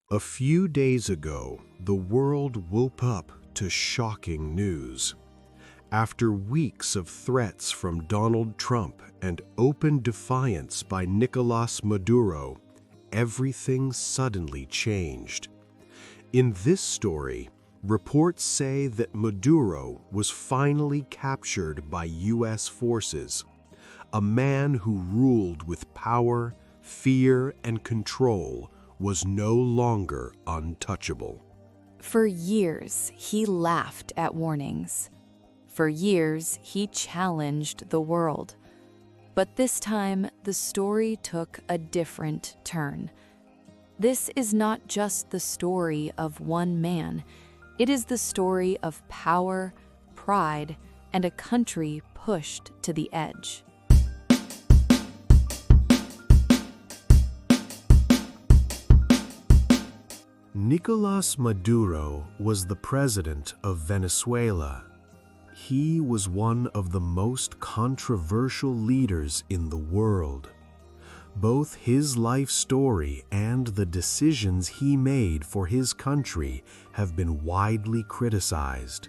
A few days ago, the world woke up to shocking news. After weeks of threats from Donald Trump and open defiance by Nicolás Maduro, everything suddenly changed. In this story, reports say that Maduro was finally captured by U.S. forces, a man who ruled with power, fear, and control was no longer untouchable. For years, he laughed at warnings. For years, he challenged the world. But this time, the story took a different turn. This is not just the story of one man. It is the story of power, pride, and a country pushed to the edge. Nicolás Maduro was the president of Venezuela. He was one of the most controversial leaders in the world. Both his life story and the decisions he made for his country have been widely criticized.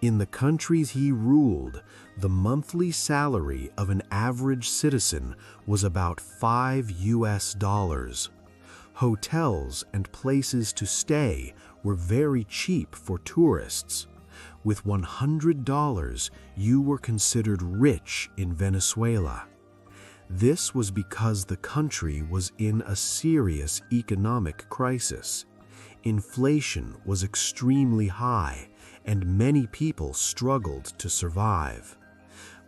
In the countries he ruled, the monthly salary of an average citizen was about $5. Hotels and places to stay were very cheap for tourists. With $100, you were considered rich in Venezuela. This was because the country was in a serious economic crisis. Inflation was extremely high, and many people struggled to survive.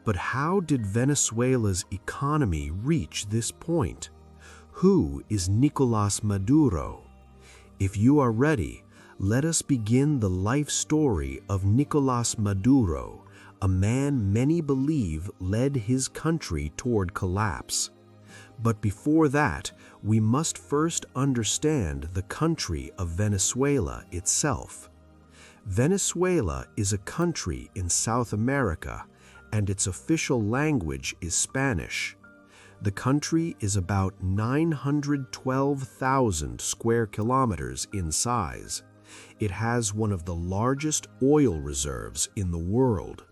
But how did Venezuela's economy reach this point? Who is Nicolás Maduro? If you are ready, let us begin the life story of Nicolás Maduro, a man many believe led his country toward collapse. But before that, we must first understand the country of Venezuela itself. Venezuela is a country in South America, and its official language is Spanish. The country is about 912,000 square kilometers in size. It has one of the largest oil reserves in the world.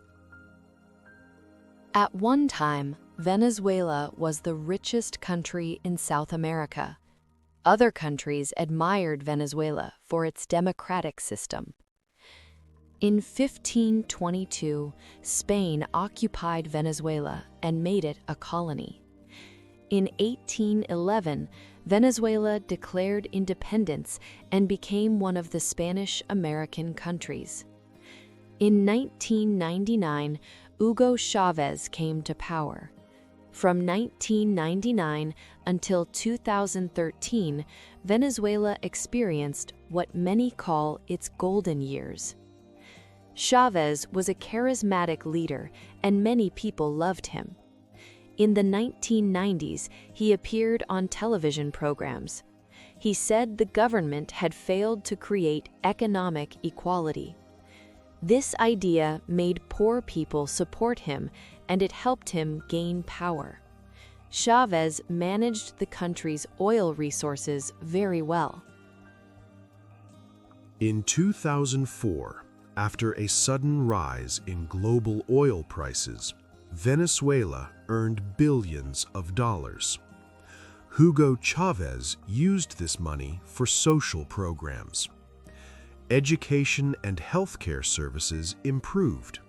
At one time, Venezuela was the richest country in South America. Other countries admired Venezuela for its democratic system. In 1522, Spain occupied Venezuela and made it a colony. In 1811, Venezuela declared independence and became one of the Spanish-American countries. In 1999, Hugo Chavez came to power. From 1999 until 2013, Venezuela experienced what many call its golden years. Chavez was a charismatic leader, and many people loved him. In the 1990s, he appeared on television programs. He said the government had failed to create economic equality. This idea made poor people support him, and it helped him gain power. Chavez managed the country's oil resources very well. In 2004, after a sudden rise in global oil prices, Venezuela earned billions of dollars. Hugo Chavez used this money for social programs. Education and healthcare services improved.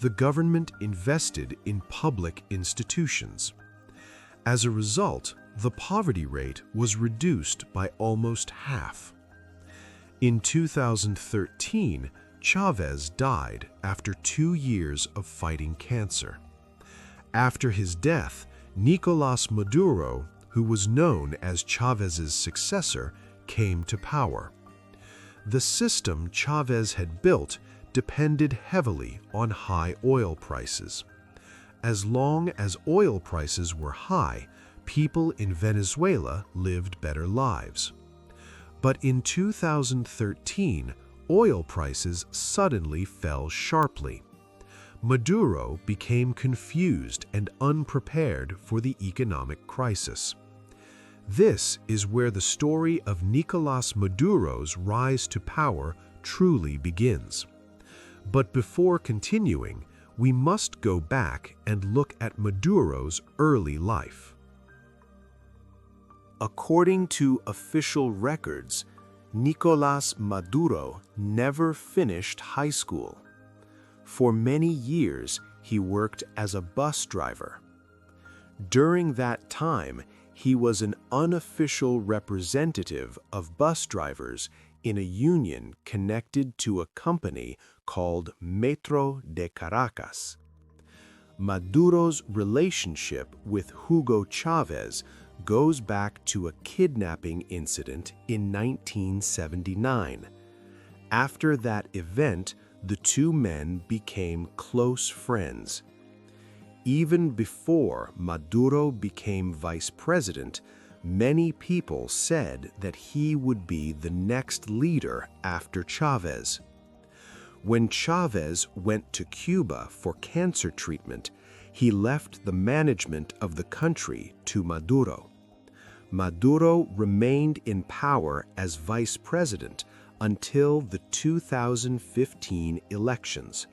The government invested in public institutions. As a result, the poverty rate was reduced by almost half. In 2013, Chavez died after 2 years of fighting cancer. After his death, Nicolás Maduro, who was known as Chávez's successor, came to power. The system Chavez had built depended heavily on high oil prices. As long as oil prices were high, people in Venezuela lived better lives. But in 2013, oil prices suddenly fell sharply. Maduro became confused and unprepared for the economic crisis. This is where the story of Nicolás Maduro's rise to power truly begins. But before continuing, we must go back and look at Maduro's early life. According to official records, Nicolás Maduro never finished high school. For many years, he worked as a bus driver. During that time, he was an unofficial representative of bus drivers in a union connected to a company called Metro de Caracas. Maduro's relationship with Hugo Chavez goes back to a kidnapping incident in 1979. After that event, the two men became close friends. Even before Maduro became vice president, many people said that he would be the next leader after Chavez. When Chavez went to Cuba for cancer treatment, he left the management of the country to Maduro. Maduro remained in power as vice president until the 2015 elections.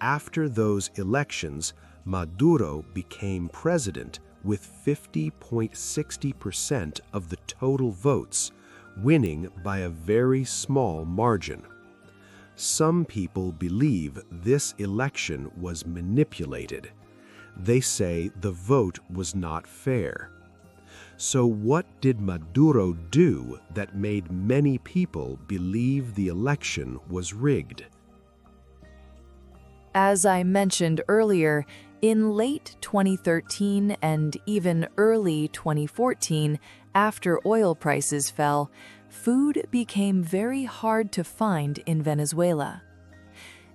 After those elections, Maduro became president with 50.60% of the total votes, winning by a very small margin. Some people believe this election was manipulated. They say the vote was not fair. So what did Maduro do that made many people believe the election was rigged? As I mentioned earlier, in late 2013 and even early 2014, after oil prices fell, food became very hard to find in Venezuela.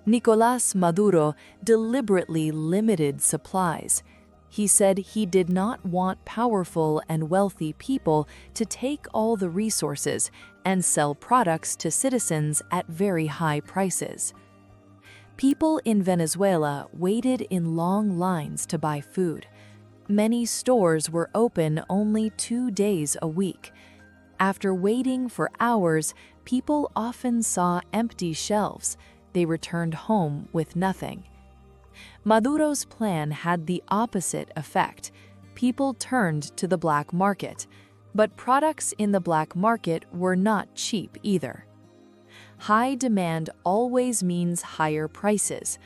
Nicolás Maduro deliberately limited supplies. He said he did not want powerful and wealthy people to take all the resources and sell products to citizens at very high prices. People in Venezuela waited in long lines to buy food. Many stores were open only 2 days a week. After waiting for hours, people often saw empty shelves. They returned home with nothing. Maduro's plan had the opposite effect. People turned to the black market, but products in the black market were not cheap either. High demand always means higher prices.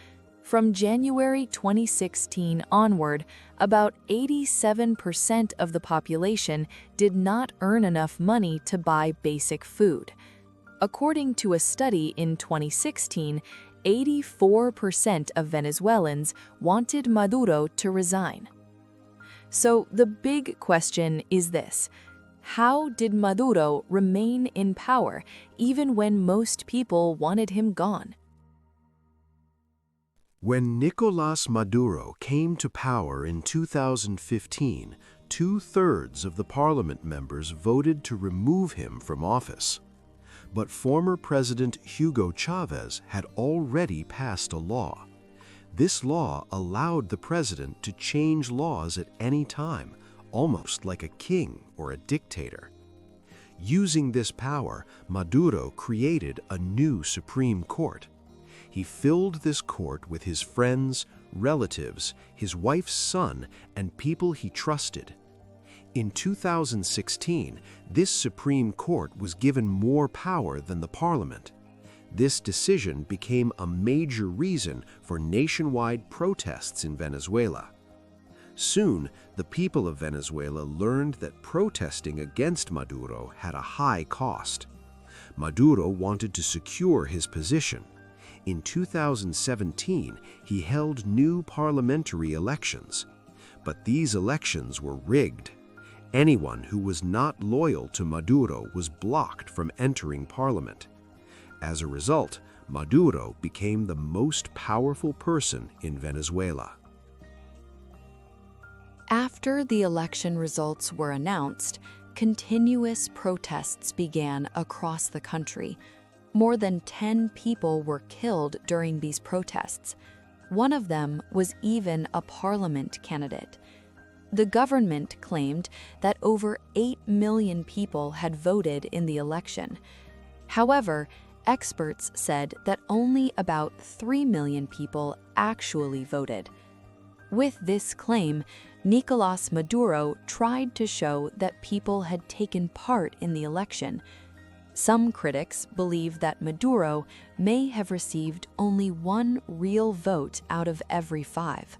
From January 2016 onward, about 87% of the population did not earn enough money to buy basic food. According to a study in 2016, 84% of Venezuelans wanted Maduro to resign. So the big question is this: how did Maduro remain in power even when most people wanted him gone? When Nicolás Maduro came to power in 2015, 2/3 of the parliament members voted to remove him from office. But former President Hugo Chavez had already passed a law. This law allowed the president to change laws at any time, almost like a king or a dictator. Using this power, Maduro created a new Supreme Court. He filled this court with his friends, relatives, his wife's son, and people he trusted. In 2016, this Supreme Court was given more power than the parliament. This decision became a major reason for nationwide protests in Venezuela. Soon, the people of Venezuela learned that protesting against Maduro had a high cost. Maduro wanted to secure his position. In 2017, he held new parliamentary elections. But these elections were rigged. Anyone who was not loyal to Maduro was blocked from entering parliament. As a result, Maduro became the most powerful person in Venezuela. After the election results were announced, continuous protests began across the country. More than 10 people were killed during these protests. One of them was even a parliament candidate. The government claimed that over 8 million people had voted in the election. However, experts said that only about 3 million people actually voted. With this claim, Nicolás Maduro tried to show that people had taken part in the election. Some critics believe that Maduro may have received only one real vote out of every 5.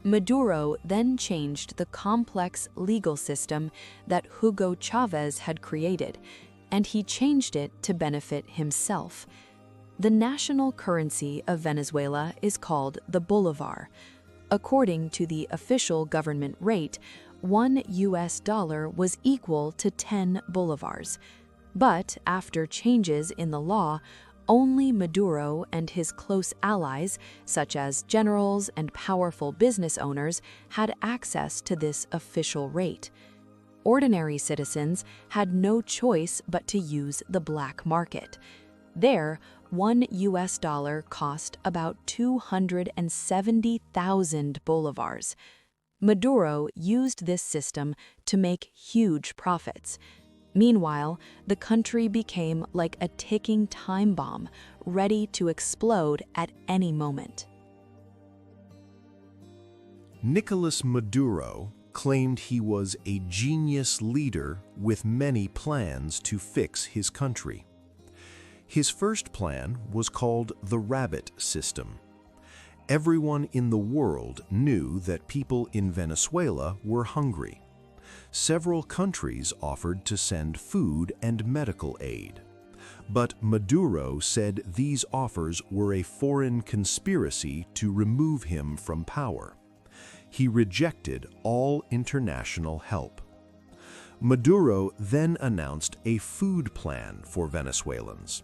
Maduro then changed the complex legal system that Hugo Chavez had created, and he changed it to benefit himself. The national currency of Venezuela is called the bolivar. According to the official government rate, $1 was equal to 10 bolivars. But after changes in the law, only Maduro and his close allies, such as generals and powerful business owners, had access to this official rate. Ordinary citizens had no choice but to use the black market. There, $1 cost about 270,000 bolivars. Maduro used this system to make huge profits. Meanwhile, the country became like a ticking time bomb, ready to explode at any moment. Nicolás Maduro claimed he was a genius leader with many plans to fix his country. His first plan was called the rabbit system. Everyone in the world knew that people in Venezuela were hungry. Several countries offered to send food and medical aid. But Maduro said these offers were a foreign conspiracy to remove him from power. He rejected all international help. Maduro then announced a food plan for Venezuelans.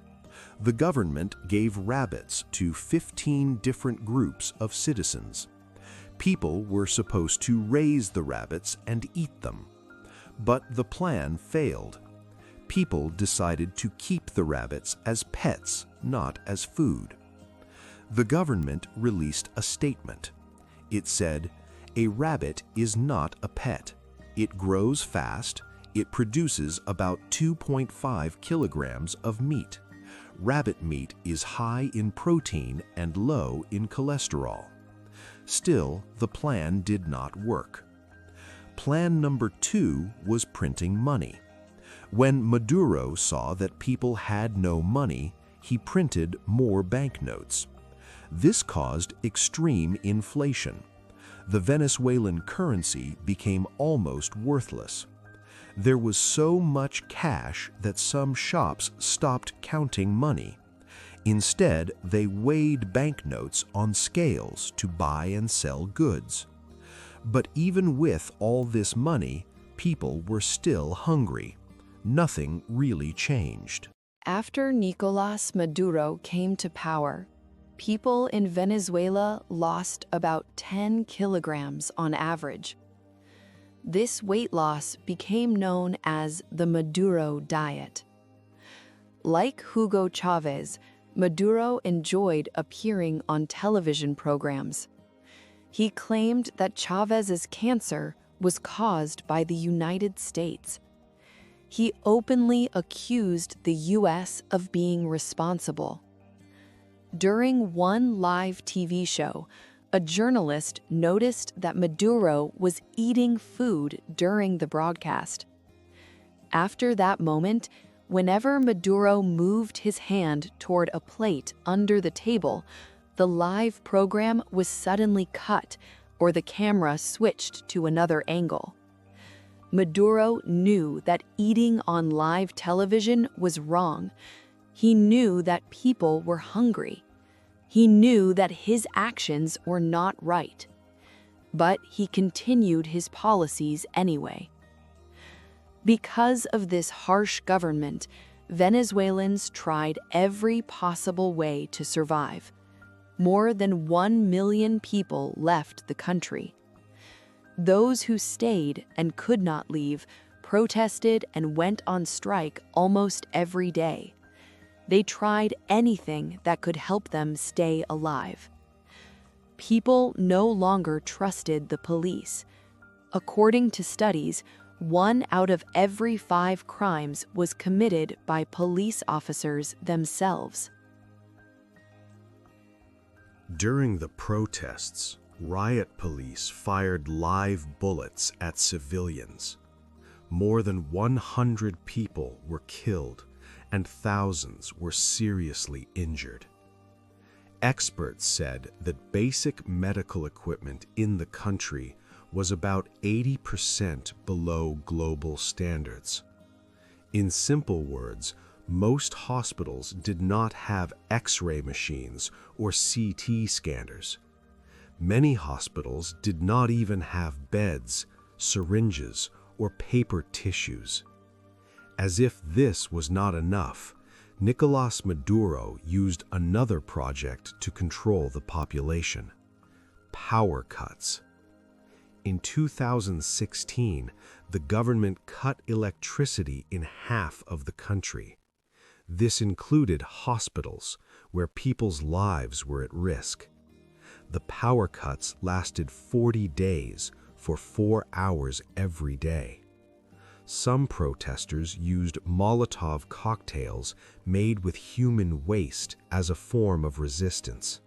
The government gave rabbits to 15 different groups of citizens. People were supposed to raise the rabbits and eat them. But the plan failed. People decided to keep the rabbits as pets, not as food. The government released a statement. It said, "A rabbit is not a pet. It grows fast. It produces about 2.5 kilograms of meat. Rabbit meat is high in protein and low in cholesterol." Still, the plan did not work. Plan number 2 was printing money. When Maduro saw that people had no money, he printed more banknotes. This caused extreme inflation. The Venezuelan currency became almost worthless. There was so much cash that some shops stopped counting money. Instead, they weighed banknotes on scales to buy and sell goods. But even with all this money, people were still hungry. Nothing really changed. After Nicolás Maduro came to power, people in Venezuela lost about 10 kilograms on average. This weight loss became known as the Maduro diet. Like Hugo Chavez, Maduro enjoyed appearing on television programs. He claimed that Chávez's cancer was caused by the United States. He openly accused the U.S. of being responsible. During one live TV show, a journalist noticed that Maduro was eating food during the broadcast. After that moment, whenever Maduro moved his hand toward a plate under the table, the live program was suddenly cut or the camera switched to another angle. Maduro knew that eating on live television was wrong. He knew that people were hungry. He knew that his actions were not right. But he continued his policies anyway. Because of this harsh government, Venezuelans tried every possible way to survive. More than 1 million people left the country. Those who stayed and could not leave protested and went on strike almost every day. They tried anything that could help them stay alive. People no longer trusted the police. According to studies, 1 out of every 5 crimes was committed by police officers themselves. During the protests, riot police fired live bullets at civilians. More than 100 people were killed and thousands were seriously injured. Experts said that basic medical equipment in the country was about 80% below global standards. In simple words, most hospitals did not have X-ray machines or CT scanners. Many hospitals did not even have beds, syringes, or paper tissues. As if this was not enough, Nicolás Maduro used another project to control the population: power cuts. In 2016, the government cut electricity in half of the country. This included hospitals, where people's lives were at risk. The power cuts lasted 40 days, for 4 hours every day. Some protesters used Molotov cocktails made with human waste as a form of resistance.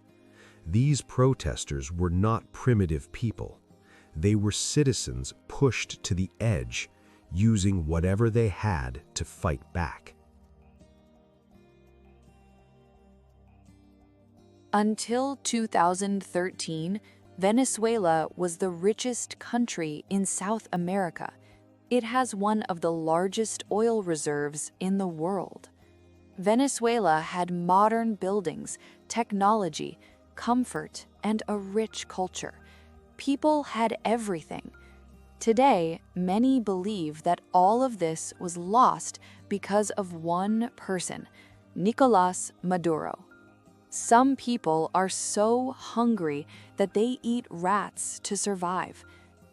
These protesters were not primitive people. They were citizens pushed to the edge, using whatever they had to fight back. Until 2013, Venezuela was the richest country in South America. It has one of the largest oil reserves in the world. Venezuela had modern buildings, technology, comfort, and a rich culture. People had everything. Today, many believe that all of this was lost because of one person, Nicolás Maduro. Some people are so hungry that they eat rats to survive.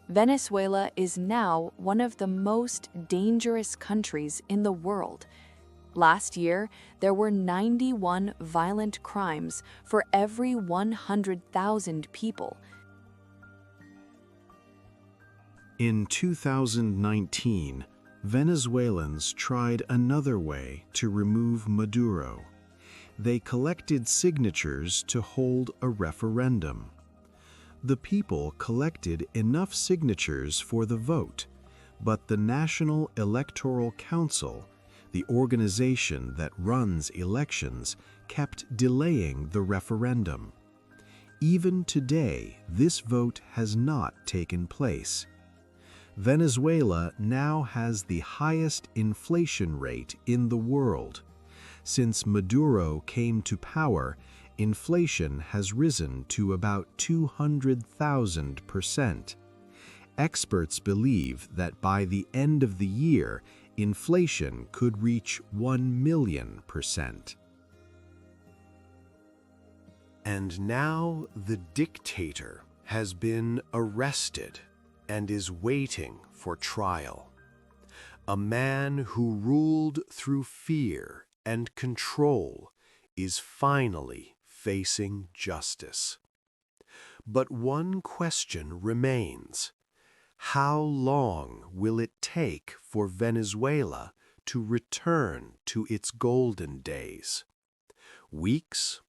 Venezuela is now one of the most dangerous countries in the world. Last year, there were 91 violent crimes for every 100,000 people. In 2019, Venezuelans tried another way to remove Maduro. They collected signatures to hold a referendum. The people collected enough signatures for the vote, but the National Electoral Council, the organization that runs elections, kept delaying the referendum. Even today, this vote has not taken place. Venezuela now has the highest inflation rate in the world. Since Maduro came to power, inflation has risen to about 200,000%. Experts believe that by the end of the year, inflation could reach 1,000,000%. And now the dictator has been arrested and is waiting for trial. A man who ruled through fear and control is finally facing justice. But one question remains: how long will it take for Venezuela to return to its golden days? Weeks,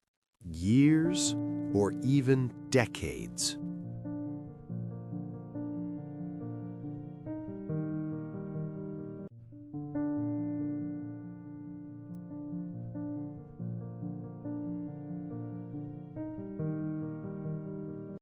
years, or even decades?